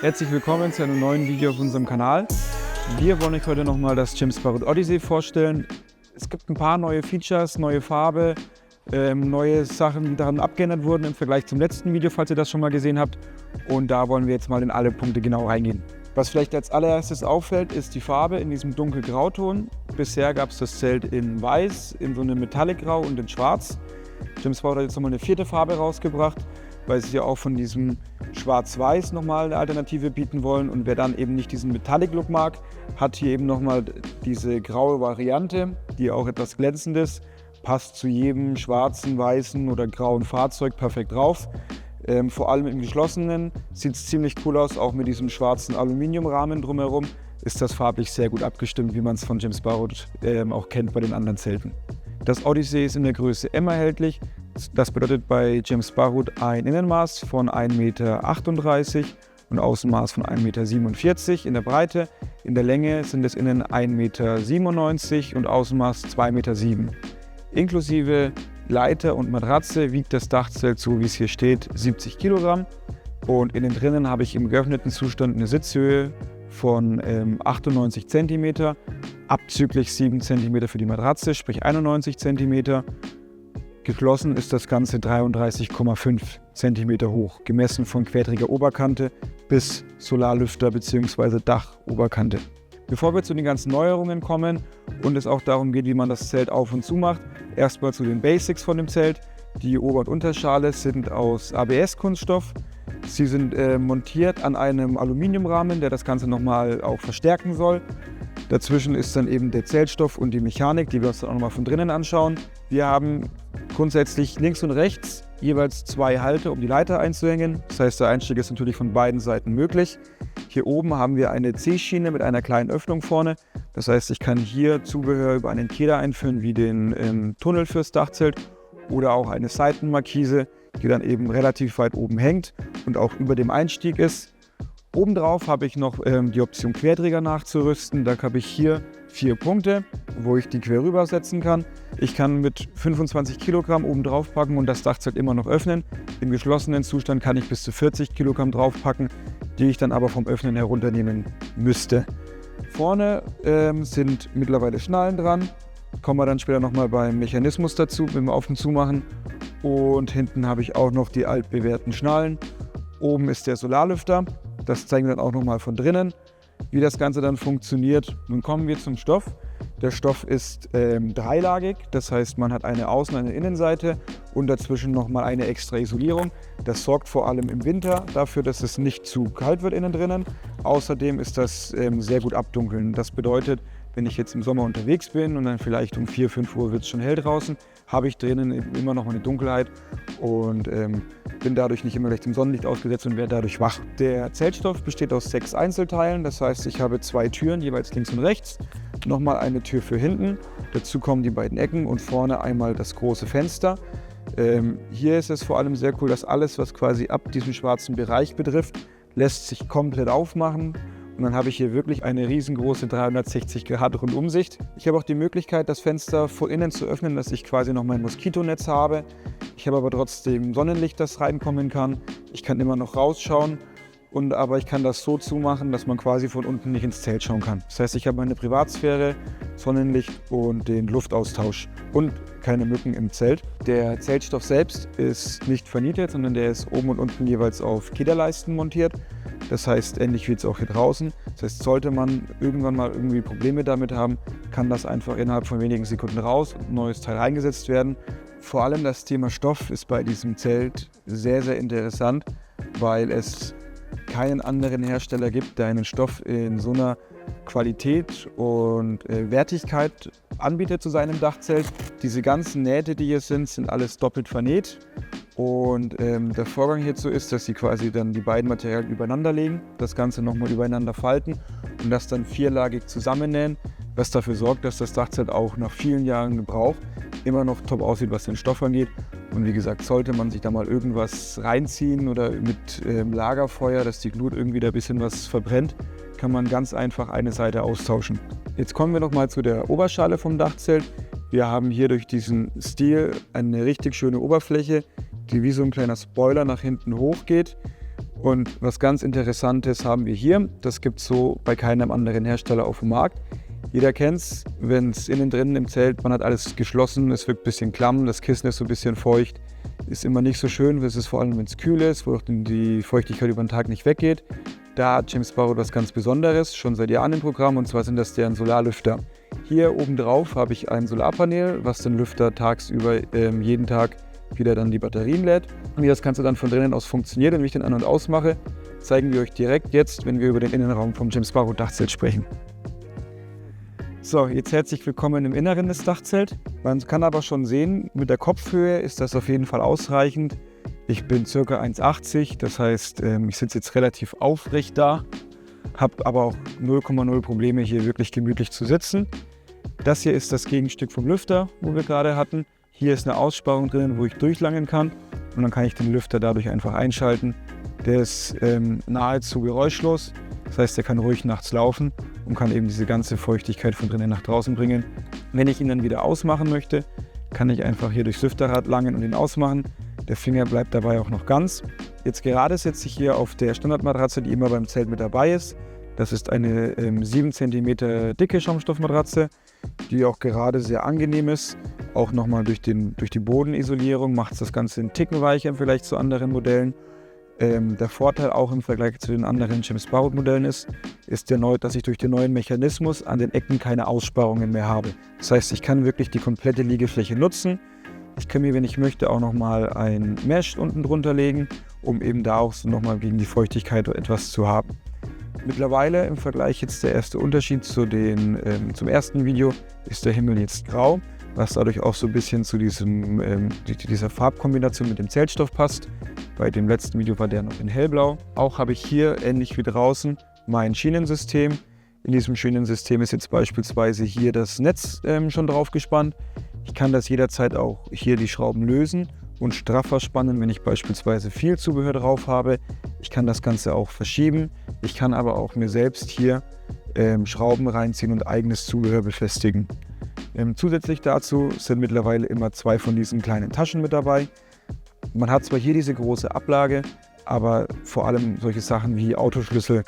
Herzlich willkommen zu einem neuen Video auf unserem Kanal. Wir wollen euch heute nochmal das Gemsparrot Odyssey vorstellen. Es gibt ein paar neue Features, neue Farbe, neue Sachen, die daran abgeändert wurden im Vergleich zum letzten Video, falls ihr das schon mal gesehen habt. Und da wollen wir jetzt mal in alle Punkte genau reingehen. Was vielleicht als allererstes auffällt, ist die Farbe in diesem dunkelgrauton. Bisher gab es das Zelt in Weiß, in so einem Metallic-Grau und in Schwarz. Gemsparrot hat jetzt nochmal eine vierte Farbe rausgebracht, weil sie ja auch von diesem Schwarz-Weiß nochmal eine Alternative bieten wollen. Und wer dann eben nicht diesen Metallic-Look mag, hat hier eben nochmal diese graue Variante, die auch etwas glänzend ist. Passt zu jedem schwarzen, weißen oder grauen Fahrzeug perfekt drauf. Vor allem im Geschlossenen sieht es ziemlich cool aus, auch mit diesem schwarzen Aluminiumrahmen drumherum ist das farblich sehr gut abgestimmt, wie man es von Gemsparrot auch kennt bei den anderen Zelten. Das Odyssey ist in der Größe M erhältlich. Das bedeutet bei Gemsparrot ein Innenmaß von 1,38 Meter und Außenmaß von 1,47 Meter in der Breite. In der Länge sind es innen 1,97 Meter und Außenmaß 2,7 Meter. Inklusive Leiter und Matratze wiegt das Dachzelt, so wie es hier steht, 70 Kilogramm. Und innen drinnen habe ich im geöffneten Zustand eine Sitzhöhe von 98 cm, abzüglich 7 cm für die Matratze, sprich 91 cm. Geschlossen ist das Ganze 33,5 cm hoch, gemessen von quadriger Oberkante bis Solarlüfter bzw. Dachoberkante. Bevor wir zu den ganzen Neuerungen kommen und es auch darum geht, wie man das Zelt auf und zu macht, erstmal zu den Basics von dem Zelt. Die Ober- und Unterschale sind aus ABS-Kunststoff. Sie sind montiert an einem Aluminiumrahmen, der das Ganze nochmal auch verstärken soll. Dazwischen ist dann eben der Zeltstoff und die Mechanik, die wir uns dann auch nochmal von drinnen anschauen. Wir haben grundsätzlich links und rechts jeweils 2 Halte, um die Leiter einzuhängen. Das heißt, der Einstieg ist natürlich von beiden Seiten möglich. Hier oben haben wir eine C-Schiene mit einer kleinen Öffnung vorne. Das heißt, ich kann hier Zubehör über einen Keder einführen, wie den Tunnel fürs Dachzelt oder auch eine Seitenmarkise, die dann eben relativ weit oben hängt und auch über dem Einstieg ist. Obendrauf habe ich noch die Option Querträger nachzurüsten. Da habe ich hier 4 Punkte, wo ich die quer rübersetzen kann. Ich kann mit 25 Kilogramm oben drauf packen und das Dachzelt immer noch öffnen. Im geschlossenen Zustand kann ich bis zu 40 Kilogramm draufpacken, die ich dann aber vom Öffnen herunternehmen müsste. Vorne sind mittlerweile Schnallen dran. Kommen wir dann später nochmal beim Mechanismus dazu, wenn wir auf und zu machen. Und hinten habe ich auch noch die altbewährten Schnallen. Oben ist der Solarlüfter. Das zeigen wir dann auch nochmal von drinnen, wie das Ganze dann funktioniert. Nun kommen wir zum Stoff. Der Stoff ist dreilagig, das heißt, man hat eine Außen- und eine Innenseite und dazwischen nochmal eine extra Isolierung. Das sorgt vor allem im Winter dafür, dass es nicht zu kalt wird innen drinnen. Außerdem ist das sehr gut abdunkeln. Das bedeutet, wenn ich jetzt im Sommer unterwegs bin und dann vielleicht um 4, 5 Uhr wird es schon hell draußen, habe ich drinnen immer noch eine Dunkelheit und bin dadurch nicht immer gleich dem Sonnenlicht ausgesetzt und werde dadurch wach. Der Zeltstoff besteht aus 6 Einzelteilen, das heißt, ich habe 2 Türen, jeweils links und rechts, nochmal eine Tür für hinten, dazu kommen die beiden Ecken und vorne einmal das große Fenster. Hier ist es vor allem sehr cool, dass alles, was quasi ab diesem schwarzen Bereich betrifft, lässt sich komplett aufmachen. Und dann habe ich hier wirklich eine riesengroße 360° Rundumsicht. Ich habe auch die Möglichkeit, das Fenster von innen zu öffnen, dass ich quasi noch mein Moskitonetz habe. Ich habe aber trotzdem Sonnenlicht, das reinkommen kann. Ich kann immer noch rausschauen, aber ich kann das so zumachen, dass man quasi von unten nicht ins Zelt schauen kann. Das heißt, ich habe meine Privatsphäre, Sonnenlicht und den Luftaustausch und keine Mücken im Zelt. Der Zeltstoff selbst ist nicht vernietet, sondern der ist oben und unten jeweils auf Kederleisten montiert. Das heißt, ähnlich wie jetzt auch hier draußen. Das heißt, sollte man irgendwann mal irgendwie Probleme damit haben, kann das einfach innerhalb von wenigen Sekunden raus und ein neues Teil eingesetzt werden. Vor allem das Thema Stoff ist bei diesem Zelt sehr, sehr interessant, weil es keinen anderen Hersteller gibt, der einen Stoff in so einer Qualität und Wertigkeit anbietet zu seinem Dachzelt. Diese ganzen Nähte, die hier sind alles doppelt vernäht. Und der Vorgang hierzu ist, dass sie quasi dann die beiden Materialien übereinander legen, das Ganze nochmal übereinander falten und das dann vierlagig zusammennähen, was dafür sorgt, dass das Dachzelt auch nach vielen Jahren Gebrauch immer noch top aussieht, was den Stoff angeht. Und wie gesagt, sollte man sich da mal irgendwas reinziehen oder mit Lagerfeuer, dass die Glut irgendwie da ein bisschen was verbrennt, kann man ganz einfach eine Seite austauschen. Jetzt kommen wir nochmal zu der Oberschale vom Dachzelt. Wir haben hier durch diesen Stil eine richtig schöne Oberfläche, die wie so ein kleiner Spoiler nach hinten hoch geht Und was ganz Interessantes haben wir hier, das gibt es so bei keinem anderen Hersteller auf dem Markt. Jeder kennt es, wenn es innen drin im Zelt, man hat alles geschlossen, es wirkt ein bisschen klamm, das Kissen ist so ein bisschen feucht, ist immer nicht so schön, das ist vor allem, wenn es kühl ist, wo auch die Feuchtigkeit über den Tag nicht weggeht. Da hat James Sparrow was ganz Besonderes, schon seit Jahren im Programm, und zwar sind das deren Solarlüfter. Hier oben drauf habe ich ein Solarpanel, was den Lüfter tagsüber jeden Tag wieder dann die Batterien lädt. Wie das Ganze dann von drinnen aus funktioniert und wie ich den an- und ausmache, zeigen wir euch direkt jetzt, wenn wir über den Innenraum vom James Sparrow Dachzelt sprechen. So, jetzt herzlich willkommen im Inneren des Dachzelts. Man kann aber schon sehen, mit der Kopfhöhe ist das auf jeden Fall ausreichend. Ich bin ca. 1,80, das heißt, ich sitze jetzt relativ aufrecht da, habe aber auch 0,0 Probleme, hier wirklich gemütlich zu sitzen. Das hier ist das Gegenstück vom Lüfter, wo wir gerade hatten. Hier ist eine Aussparung drin, wo ich durchlangen kann, und dann kann ich den Lüfter dadurch einfach einschalten. Der ist nahezu geräuschlos, das heißt, der kann ruhig nachts laufen und kann eben diese ganze Feuchtigkeit von drinnen nach draußen bringen. Wenn ich ihn dann wieder ausmachen möchte, kann ich einfach hier durchs Lüfterrad langen und ihn ausmachen. Der Finger bleibt dabei auch noch ganz. Jetzt gerade sitze ich hier auf der Standardmatratze, die immer beim Zelt mit dabei ist. Das ist eine 7 cm dicke Schaumstoffmatratze, die auch gerade sehr angenehm ist. Auch nochmal durch die Bodenisolierung macht es das Ganze einen Ticken weicher im Vergleich zu anderen Modellen. Der Vorteil auch im Vergleich zu den anderen James Sparrow Modellen ist, dass ich durch den neuen Mechanismus an den Ecken keine Aussparungen mehr habe. Das heißt, ich kann wirklich die komplette Liegefläche nutzen. Ich kann mir, wenn ich möchte, auch nochmal ein Mesh unten drunter legen, um eben da auch so nochmal gegen die Feuchtigkeit etwas zu haben. Mittlerweile im Vergleich jetzt der erste Unterschied zum ersten Video ist der Himmel jetzt grau, was dadurch auch so ein bisschen zu dieser Farbkombination mit dem Zeltstoff passt. Bei dem letzten Video war der noch in hellblau. Auch habe ich hier, ähnlich wie draußen, mein Schienensystem. In diesem Schienensystem ist jetzt beispielsweise hier das Netz schon drauf gespannt. Ich kann das jederzeit auch hier die Schrauben lösen und straffer spannen, wenn ich beispielsweise viel Zubehör drauf habe. Ich kann das Ganze auch verschieben. Ich kann aber auch mir selbst hier Schrauben reinziehen und eigenes Zubehör befestigen. Zusätzlich dazu sind mittlerweile immer 2 von diesen kleinen Taschen mit dabei. Man hat zwar hier diese große Ablage, aber vor allem solche Sachen wie Autoschlüssel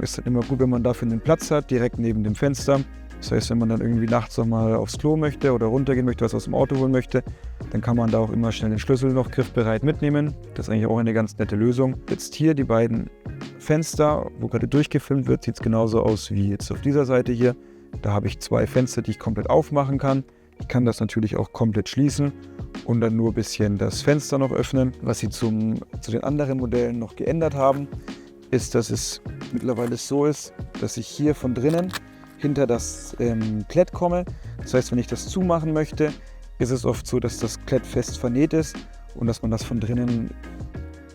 ist dann immer gut, wenn man dafür einen Platz hat, direkt neben dem Fenster. Das heißt, wenn man dann irgendwie nachts noch mal aufs Klo möchte oder runtergehen möchte, was aus dem Auto holen möchte, dann kann man da auch immer schnell den Schlüssel noch griffbereit mitnehmen. Das ist eigentlich auch eine ganz nette Lösung. Jetzt hier die beiden Fenster, wo gerade durchgefilmt wird, sieht es genauso aus wie jetzt auf dieser Seite hier. Da habe ich 2 Fenster, die ich komplett aufmachen kann. Ich kann das natürlich auch komplett schließen und dann nur ein bisschen das Fenster noch öffnen. Was sie zu den anderen Modellen noch geändert haben, ist, dass es mittlerweile so ist, dass ich hier von drinnen hinter das Klett komme. Das heißt, wenn ich das zumachen möchte, ist es oft so, dass das Klett fest vernäht ist und dass man das von drinnen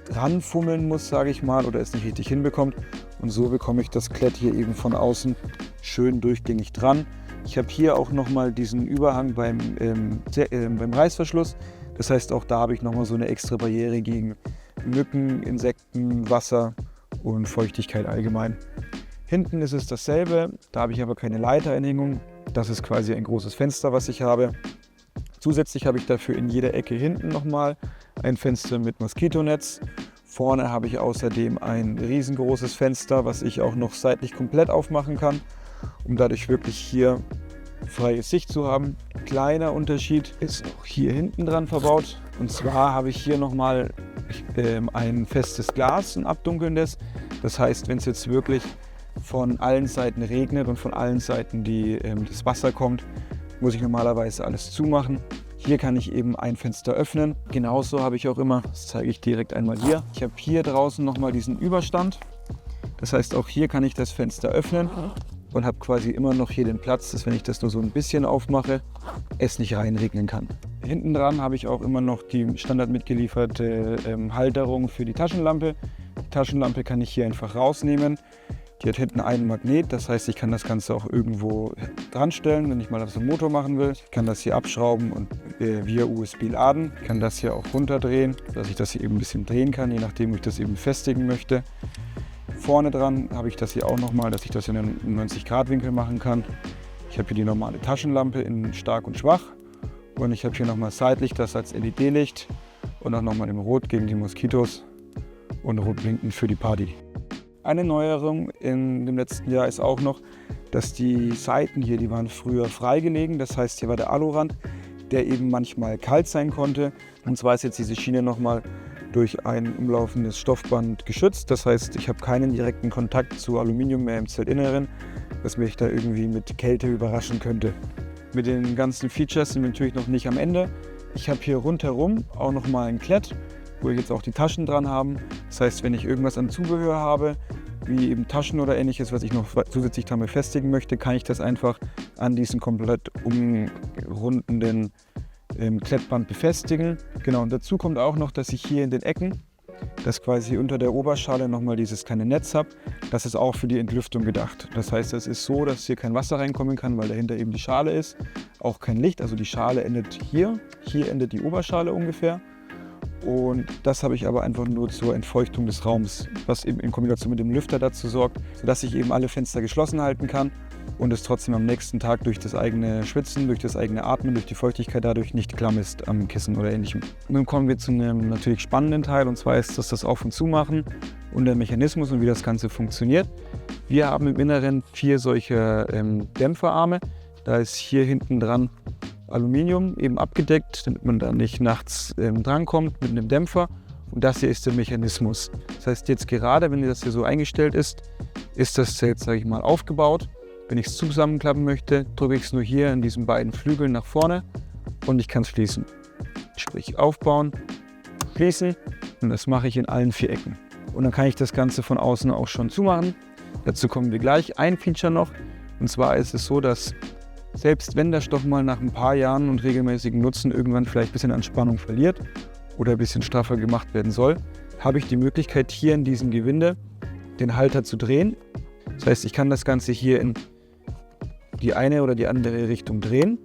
ranfummeln muss, sage ich mal, oder es nicht richtig hinbekommt. Und so bekomme ich das Klett hier eben von außen schön durchgängig dran. Ich habe hier auch nochmal diesen Überhang beim Reißverschluss. Das heißt, auch da habe ich nochmal so eine extra Barriere gegen Mücken, Insekten, Wasser und Feuchtigkeit allgemein. Hinten ist es dasselbe, da habe ich aber keine Leiteranhängung. Das ist quasi ein großes Fenster, was ich habe. Zusätzlich habe ich dafür in jeder Ecke hinten nochmal ein Fenster mit Moskitonetz. Vorne habe ich außerdem ein riesengroßes Fenster, was ich auch noch seitlich komplett aufmachen kann, um dadurch wirklich hier freie Sicht zu haben. Kleiner Unterschied ist auch hier hinten dran verbaut. Und zwar habe ich hier nochmal ein festes Glas, ein abdunkelndes. Das heißt, wenn es jetzt wirklich von allen Seiten regnet und von allen Seiten das Wasser kommt, muss ich normalerweise alles zumachen. Hier kann ich eben ein Fenster öffnen. Genauso habe ich auch immer, das zeige ich direkt einmal hier, ich habe hier draußen nochmal diesen Überstand. Das heißt, auch hier kann ich das Fenster öffnen und habe quasi immer noch hier den Platz, dass wenn ich das nur so ein bisschen aufmache, es nicht reinregnen kann. Hinten dran habe ich auch immer noch die standard mitgelieferte Halterung für die Taschenlampe. Die Taschenlampe kann ich hier einfach rausnehmen. Die hat hinten einen Magnet, das heißt, ich kann das Ganze auch irgendwo dran stellen, wenn ich mal das im Motor machen will. Ich kann das hier abschrauben und via USB laden. Ich kann das hier auch runterdrehen, dass ich das hier eben ein bisschen drehen kann, je nachdem, wo ich das eben festigen möchte. Vorne dran habe ich das hier auch nochmal, dass ich das in einem 90-Grad-Winkel machen kann. Ich habe hier die normale Taschenlampe in stark und schwach. Und ich habe hier nochmal seitlich das als LED-Licht und auch nochmal im Rot gegen die Moskitos. und rotblinkend für die Party. Eine Neuerung in dem letzten Jahr ist auch noch, dass die Seiten hier, die waren früher freigelegen. Das heißt, hier war der Alurand, der eben manchmal kalt sein konnte. Und zwar ist jetzt diese Schiene nochmal durch ein umlaufendes Stoffband geschützt. Das heißt, ich habe keinen direkten Kontakt zu Aluminium mehr im Zeltinneren, was mich da irgendwie mit Kälte überraschen könnte. Mit den ganzen Features sind wir natürlich noch nicht am Ende. Ich habe hier rundherum auch nochmal ein Klett, wo ich jetzt auch die Taschen dran habe. Das heißt, wenn ich irgendwas an Zubehör habe, wie eben Taschen oder ähnliches, was ich noch zusätzlich damit befestigen möchte, kann ich das einfach an diesen komplett umrundenden Klettband befestigen. Genau, und dazu kommt auch noch, dass ich hier in den Ecken, dass quasi unter der Oberschale nochmal dieses kleine Netz habe. Das ist auch für die Entlüftung gedacht. Das heißt, es ist so, dass hier kein Wasser reinkommen kann, weil dahinter eben die Schale ist. Auch kein Licht, also die Schale endet hier. Hier endet die Oberschale ungefähr. Und das habe ich aber einfach nur zur Entfeuchtung des Raums, was eben in Kombination mit dem Lüfter dazu sorgt, sodass ich eben alle Fenster geschlossen halten kann und es trotzdem am nächsten Tag durch das eigene Schwitzen, durch das eigene Atmen, durch die Feuchtigkeit dadurch nicht klamm ist am Kissen oder ähnlichem. Nun kommen wir zu einem natürlich spannenden Teil, und zwar ist das Auf- und Zumachen und der Mechanismus und wie das Ganze funktioniert. Wir haben im Inneren 4 solche Dämpferarme. Da ist hier hinten dran Aluminium eben abgedeckt, damit man da nicht nachts drankommt mit einem Dämpfer. Und das hier ist der Mechanismus. Das heißt, jetzt gerade, wenn das hier so eingestellt ist, ist das Zelt, sage ich mal, aufgebaut. Wenn ich es zusammenklappen möchte, drücke ich es nur hier in diesen beiden Flügeln nach vorne und ich kann es schließen. Sprich aufbauen, schließen, und das mache ich in allen 4 Ecken. Und dann kann ich das Ganze von außen auch schon zumachen. Dazu kommen wir gleich. Ein Feature noch, und zwar ist es so, dass selbst wenn der Stoff mal nach ein paar Jahren und regelmäßigen Nutzen irgendwann vielleicht ein bisschen an Spannung verliert oder ein bisschen straffer gemacht werden soll, habe ich die Möglichkeit, hier in diesem Gewinde den Halter zu drehen. Das heißt, ich kann das Ganze hier in die eine oder die andere Richtung drehen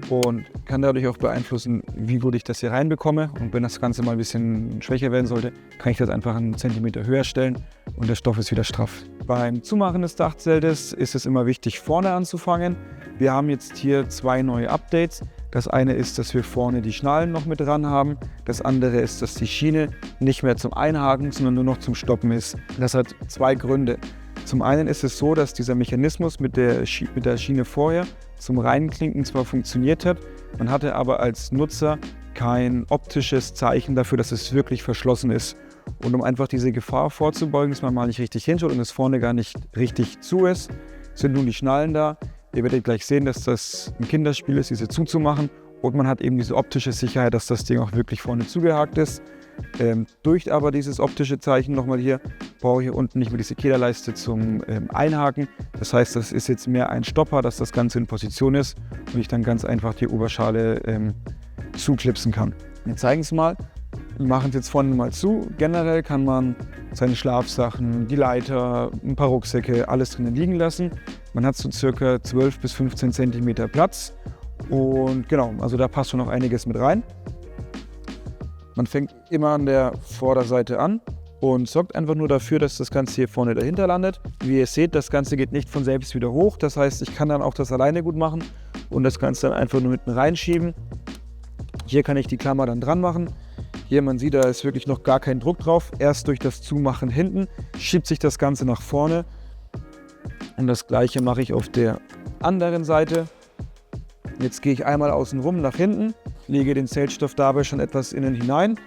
und kann dadurch auch beeinflussen, wie gut ich das hier reinbekomme. Und wenn das Ganze mal ein bisschen schwächer werden sollte, kann ich das einfach einen Zentimeter höher stellen und der Stoff ist wieder straff. Beim Zumachen des Dachzeltes ist es immer wichtig, vorne anzufangen. Wir haben jetzt hier 2 neue Updates. Das eine ist, dass wir vorne die Schnallen noch mit dran haben. Das andere ist, dass die Schiene nicht mehr zum Einhaken, sondern nur noch zum Stoppen ist. Das hat 2 Gründe. Zum einen ist es so, dass dieser Mechanismus mit der Schiene vorher zum Reinklinken zwar funktioniert hat, man hatte aber als Nutzer kein optisches Zeichen dafür, dass es wirklich verschlossen ist. Und um einfach diese Gefahr vorzubeugen, dass man mal nicht richtig hinschaut und es vorne gar nicht richtig zu ist, sind nun die Schnallen da. Ihr werdet gleich sehen, dass das ein Kinderspiel ist, diese zuzumachen. Und man hat eben diese optische Sicherheit, dass das Ding auch wirklich vorne zugehakt ist. Durch aber dieses optische Zeichen nochmal hier, brauche ich hier unten nicht mehr diese Kederleiste zum Einhaken. Das heißt, das ist jetzt mehr ein Stopper, dass das Ganze in Position ist und ich dann ganz einfach die Oberschale zuklipsen kann. Wir zeigen es mal. Wir machen es jetzt vorne mal zu. Generell kann man seine Schlafsachen, die Leiter, ein paar Rucksäcke, alles drinnen liegen lassen. Man hat so circa 12 bis 15 cm Platz. Und genau, also da passt schon noch einiges mit rein. Man fängt immer an der Vorderseite an und sorgt einfach nur dafür, dass das Ganze hier vorne dahinter landet. Wie ihr seht, das Ganze geht nicht von selbst wieder hoch. Das heißt, ich kann dann auch das alleine gut machen und das Ganze dann einfach nur mitten reinschieben. Hier kann ich die Klammer dann dran machen. Hier, man sieht, da ist wirklich noch gar kein Druck drauf. Erst durch das Zumachen hinten schiebt sich das Ganze nach vorne. Und das gleiche mache ich auf der anderen Seite. Jetzt gehe ich einmal außen rum nach hinten, lege den Zeltstoff dabei schon etwas innen hinein.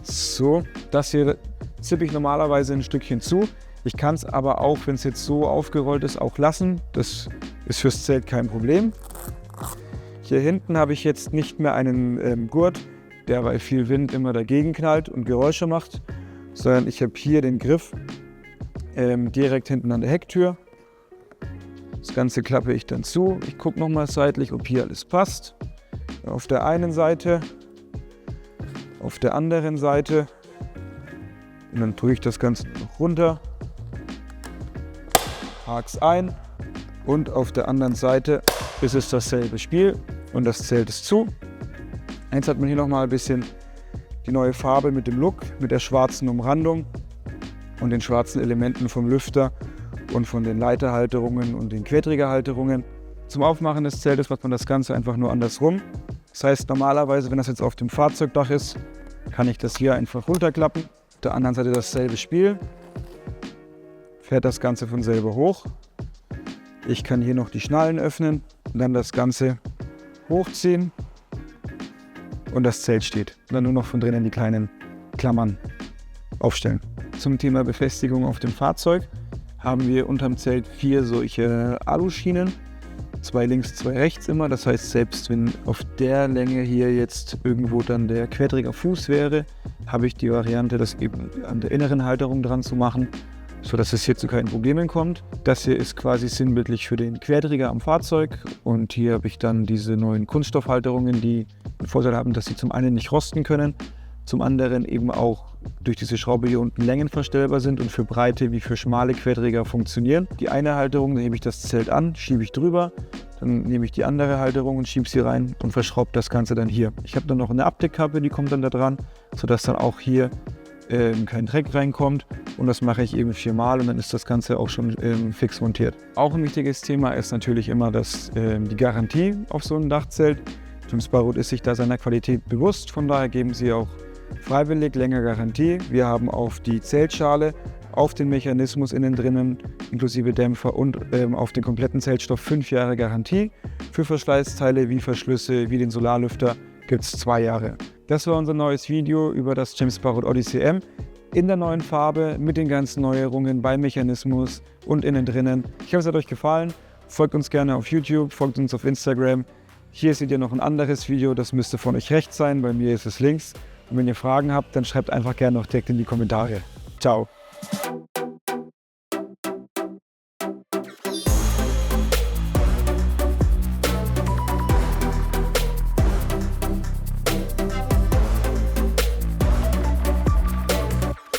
So, das hier zippe ich normalerweise ein Stückchen zu. Ich kann es aber auch, wenn es jetzt so aufgerollt ist, auch lassen. Das ist fürs Zelt kein Problem. Hier hinten habe ich jetzt nicht mehr einen Gurt, der bei viel Wind immer dagegen knallt und Geräusche macht, sondern ich habe hier den Griff direkt hinten an der Hecktür. Das Ganze klappe ich dann zu. Ich gucke nochmal seitlich, ob hier alles passt. Auf der einen Seite, auf der anderen Seite. Und dann drücke ich das Ganze noch runter, hake es ein und auf der anderen Seite ist es dasselbe Spiel und das Zelt ist zu. Jetzt hat man hier nochmal ein bisschen die neue Farbe mit dem Look, mit der schwarzen Umrandung und den schwarzen Elementen vom Lüfter und von den Leiterhalterungen und den Querträgerhalterungen. Zum Aufmachen des Zeltes macht man das Ganze einfach nur andersrum. Das heißt, normalerweise, wenn das jetzt auf dem Fahrzeugdach ist, kann ich das hier einfach runterklappen. Auf der anderen Seite dasselbe Spiel. Fährt das Ganze von selber hoch. Ich kann hier noch die Schnallen öffnen und dann das Ganze hochziehen. Und das Zelt steht. Und dann nur noch von drinnen die kleinen Klammern aufstellen. Zum Thema Befestigung auf dem Fahrzeug haben wir unterm Zelt 4 solche Aluschienen. 2 links, 2 rechts immer. Das heißt, selbst wenn auf der Länge hier jetzt irgendwo dann der Querträgerfuß wäre, habe ich die Variante, das eben an der inneren Halterung dran zu machen, sodass es hier zu keinen Problemen kommt. Das hier ist quasi sinnbildlich für den Querträger am Fahrzeug. Und hier habe ich dann diese neuen Kunststoffhalterungen, die den Vorteil haben, dass sie zum einen nicht rosten können, zum anderen eben auch durch diese Schraube hier unten längenverstellbar sind und für breite wie für schmale Querträger funktionieren. Die eine Halterung, da hebe ich das Zelt an, schiebe ich drüber, dann nehme ich die andere Halterung und schiebe sie rein und verschraube das Ganze dann hier. Ich habe dann noch eine Abdeckkappe, die kommt dann da dran, sodass dann auch hier kein Dreck reinkommt, und das mache ich eben 4-mal und dann ist das Ganze auch schon fix montiert. Auch ein wichtiges Thema ist natürlich immer die Garantie auf so einem Dachzelt. Chimsparut ist sich da seiner Qualität bewusst, von daher geben sie auch freiwillig länger Garantie. Wir haben auf die Zeltschale, auf den Mechanismus innen drinnen, inklusive Dämpfer und auf den kompletten Zeltstoff 5 Jahre Garantie. Für Verschleißteile wie Verschlüsse, wie den Solarlüfter gibt es 2 Jahre. Das war unser neues Video über das Chimsparut Odyssey M in der neuen Farbe mit den ganzen Neuerungen beim Mechanismus und innen drinnen. Ich hoffe, es hat euch gefallen. Folgt uns gerne auf YouTube, folgt uns auf Instagram. Hier seht ihr noch ein anderes Video, das müsste von euch rechts sein, bei mir ist es links. Und wenn ihr Fragen habt, dann schreibt einfach gerne noch direkt in die Kommentare. Ciao!